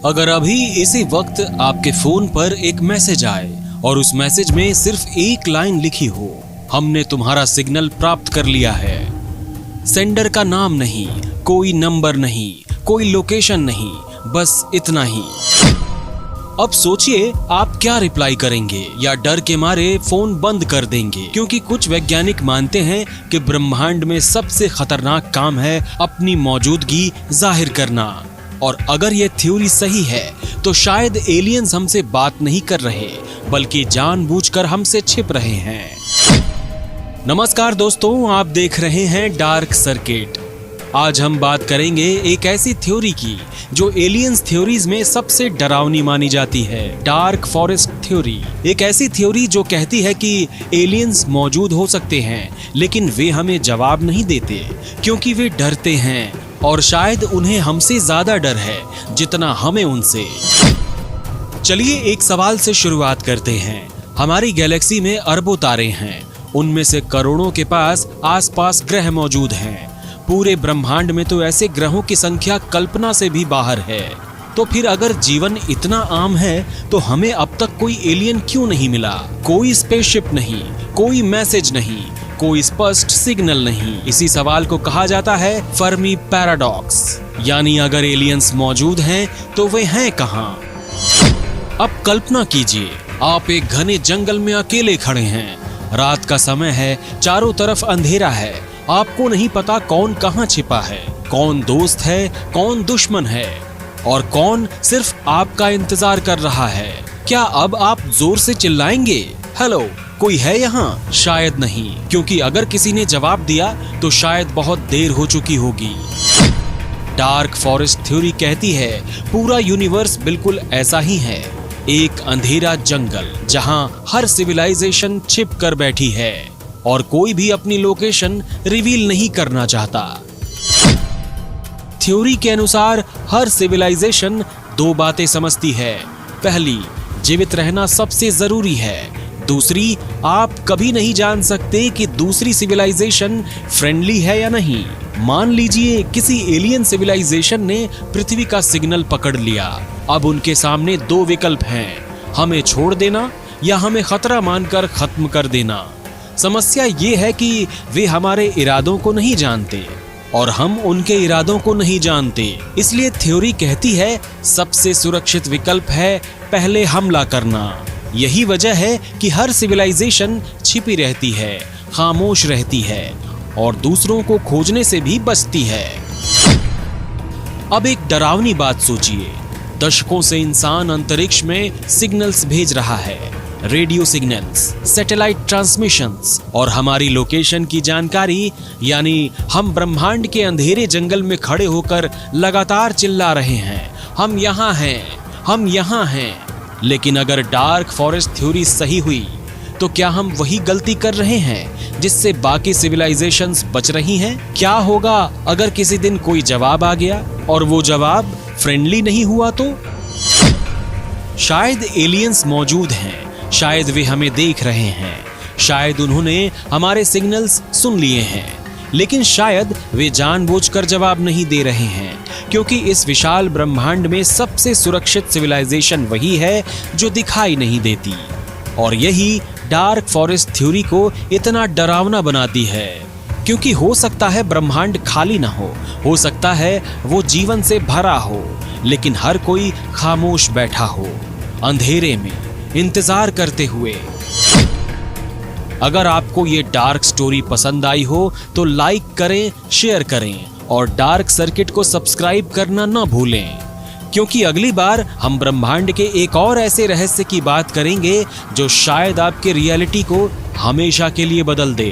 अगर अभी इसी वक्त आपके फोन पर एक मैसेज आए और उस मैसेज में सिर्फ एक लाइन लिखी हो, हमने तुम्हारा सिग्नल प्राप्त कर लिया है। सेंडर का नाम नहीं, कोई नंबर नहीं, कोई लोकेशन नहीं, बस इतना ही। अब सोचिए आप क्या रिप्लाई करेंगे, या डर के मारे फोन बंद कर देंगे? क्योंकि कुछ वैज्ञानिक मानते हैं कि ब्रह्मांड में सबसे खतरनाक काम है अपनी मौजूदगी जाहिर करना। और अगर ये थ्योरी सही है तो शायद एलियंस हमसे बात नहीं कर रहे, बल्कि जानबूझकर हमसे छिप रहे हैं। नमस्कार दोस्तों, आप देख रहे हैं डार्क सर्किट। आज हम बात करेंगे एक ऐसी थ्योरी की जो एलियंस थ्योरीज में सबसे डरावनी मानी जाती है, डार्क फॉरेस्ट थ्योरी। एक ऐसी थ्योरी जो कहती है कि एलियंस मौजूद हो सकते हैं, लेकिन वे हमें जवाब नहीं देते क्योंकि वे डरते हैं, और शायद उन्हें हमसे ज्यादा डर है जितना हमें उनसे। चलिए एक सवाल से शुरुआत करते हैं। हमारी गैलेक्सी में अरबों तारे हैं, उनमें से करोड़ों के पास आसपास ग्रह मौजूद हैं। पूरे ब्रह्मांड में तो ऐसे ग्रहों की संख्या कल्पना से भी बाहर है। तो फिर अगर जीवन इतना आम है तो हमें अब तक कोई एलियन क्यों नहीं मिला? कोई स्पेसशिप नहीं, कोई मैसेज नहीं, कोई स्पष्ट सिग्नल नहीं। इसी सवाल को कहा जाता है फर्मी पैराडॉक्स, यानी अगर एलियंस मौजूद हैं तो वे हैं कहां? अब कल्पना कीजिए, आप एक घने जंगल में अकेले खड़े हैं। रात का समय है, चारों तरफ अंधेरा है। आपको नहीं पता कौन कहां छिपा है, कौन दोस्त है, कौन दुश्मन है, और कौन सिर्फ आपका इंतजार कर रहा है। क्या अब आप जोर से चिल्लाएंगे, हेलो कोई है यहाँ? शायद नहीं, क्योंकि अगर किसी ने जवाब दिया तो शायद बहुत देर हो चुकी होगी। डार्क फॉरेस्ट थ्योरी कहती है पूरा यूनिवर्स बिल्कुल ऐसा ही है, एक अंधेरा जंगल जहां हर सिविलाइजेशन छिप कर बैठी है और कोई भी अपनी लोकेशन रिवील नहीं करना चाहता। थ्योरी के अनुसार हर सिविलाइजेशन दो बातें समझती है। पहली, जीवित रहना सबसे जरूरी है। दूसरी, आप कभी नहीं जान सकते कि दूसरी सिविलाइजेशन फ्रेंडली है या नहीं। मान लीजिए किसी एलियन सिविलाइजेशन ने पृथ्वी का सिग्नल पकड़ लिया। अब उनके सामने दो विकल्प हैं, हमें छोड़ देना या हमें खतरा मानकर खत्म कर देना। समस्या ये है कि वे हमारे इरादों को नहीं जानते और हम उनके इरादों को नहीं जानते। इसलिए थ्योरी कहती है सबसे सुरक्षित विकल्प है पहले हमला करना। यही वजह है कि हर सिविलाइजेशन छिपी रहती है, खामोश रहती है और दूसरों को खोजने से भी बचती है। अब एक डरावनी बात सोचिए, दशकों से इंसान अंतरिक्ष में सिग्नल्स भेज रहा है, रेडियो सिग्नल्स, सैटेलाइट ट्रांसमिशंस, और हमारी लोकेशन की जानकारी, यानी हम ब्रह्मांड के अंधेरे जंगल में खड़े होकर लगातार चिल्ला रहे हैं, हम यहाँ हैं, हम यहाँ हैं। लेकिन अगर डार्क फॉरेस्ट थ्योरी सही हुई तो क्या हम वही गलती कर रहे हैं जिससे बाकी सिविलाइजेशंस बच रही हैं? क्या होगा अगर किसी दिन कोई जवाब आ गया और वो जवाब फ्रेंडली नहीं हुआ तो? शायद एलियंस मौजूद हैं, शायद वे हमें देख रहे हैं, शायद उन्होंने हमारे सिग्नल्स सुन लिए हैं, लेकिन शायद वे जानबूझकर जवाब नहीं दे रहे हैं, क्योंकि इस विशाल ब्रह्मांड में सबसे सुरक्षित सिविलाइजेशन वही है जो दिखाई नहीं देती। और यही डार्क फॉरेस्ट थ्योरी को इतना डरावना बनाती है, क्योंकि हो सकता है ब्रह्मांड खाली ना हो सकता है वो जीवन से भरा हो, लेकिन हर कोई खामोश बैठा हो, अंधेरे में इंतजार करते हुए। अगर आपको ये डार्क स्टोरी पसंद आई हो तो लाइक करें, शेयर करें और डार्क सर्किट को सब्सक्राइब करना ना भूलें, क्योंकि अगली बार हम ब्रह्मांड के एक और ऐसे रहस्य की बात करेंगे जो शायद आपके रियलिटी को हमेशा के लिए बदल दे।